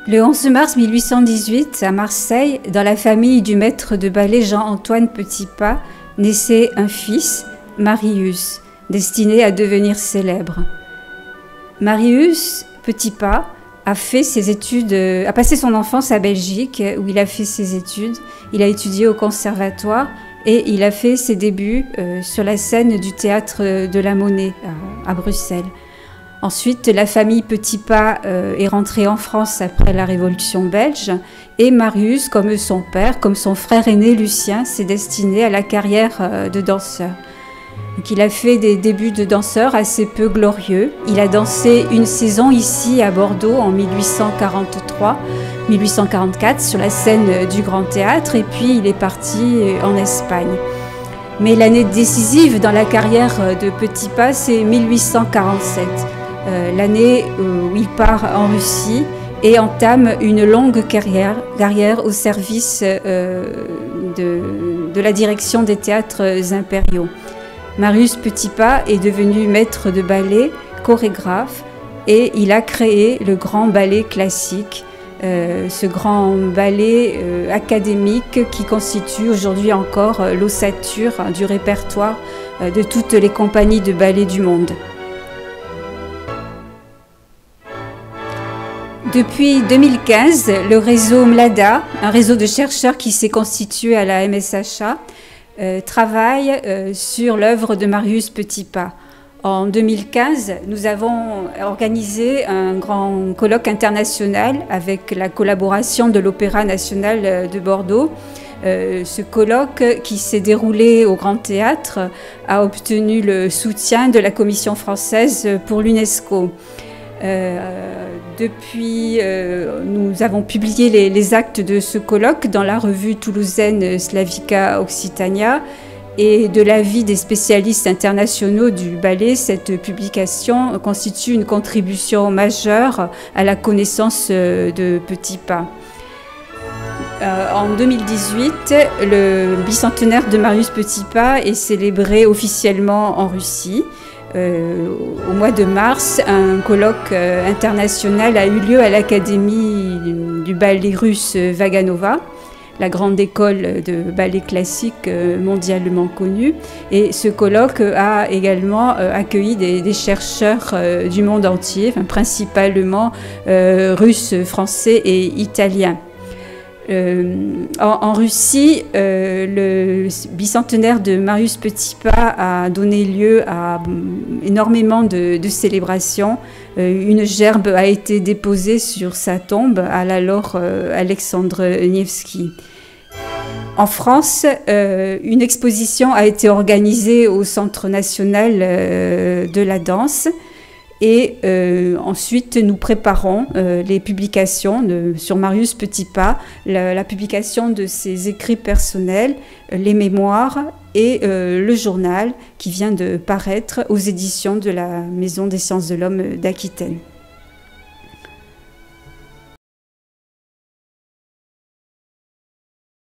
Le 11 mars 1818, à Marseille, dans la famille du maître de ballet Jean-Antoine Petipa, naissait un fils, Marius, destiné à devenir célèbre. Marius Petipa a passé son enfance à Belgique, où il a fait ses études. Il a étudié au conservatoire et il a fait ses débuts sur la scène du théâtre de la Monnaie à Bruxelles. Ensuite, la famille Petipa est rentrée en France après la Révolution belge et Marius, comme son père, comme son frère aîné Lucien, s'est destiné à la carrière de danseur. Donc, il a fait des débuts de danseur assez peu glorieux. Il a dansé une saison ici à Bordeaux en 1843-1844 sur la scène du Grand Théâtre et puis il est parti en Espagne. Mais l'année décisive dans la carrière de Petipa, c'est 1847. L'année où il part en Russie et entame une longue carrière au service de la direction des théâtres impériaux. Marius Petipa est devenu maître de ballet, chorégraphe et il a créé le grand ballet classique, ce grand ballet académique qui constitue aujourd'hui encore l'ossature du répertoire de toutes les compagnies de ballet du monde. Depuis 2015, le réseau MLADA, un réseau de chercheurs qui s'est constitué à la MSHA, travaille sur l'œuvre de Marius Petipa. En 2015, nous avons organisé un grand colloque international avec la collaboration de l'Opéra national de Bordeaux. Ce colloque qui s'est déroulé au Grand Théâtre a obtenu le soutien de la Commission française pour l'UNESCO. Depuis, nous avons publié les actes de ce colloque dans la revue toulousaine Slavica Occitania et de l'avis des spécialistes internationaux du ballet, cette publication constitue une contribution majeure à la connaissance de Petipa. En 2018, le bicentenaire de Marius Petipa est célébré officiellement en Russie. Au mois de mars, un colloque international a eu lieu à l'Académie du ballet russe Vaganova, la grande école de ballet classique mondialement connue. Et ce colloque a également accueilli des chercheurs du monde entier, principalement russes, français et italiens. En Russie, le bicentenaire de Marius Petipa a donné lieu à énormément de célébrations. Une gerbe a été déposée sur sa tombe à l'alors Alexandre Nevsky. En France, une exposition a été organisée au Centre national de la danse. Et ensuite, nous préparons les publications sur Marius Petipa, la publication de ses écrits personnels, les mémoires et le journal qui vient de paraître aux éditions de la Maison des sciences de l'homme d'Aquitaine.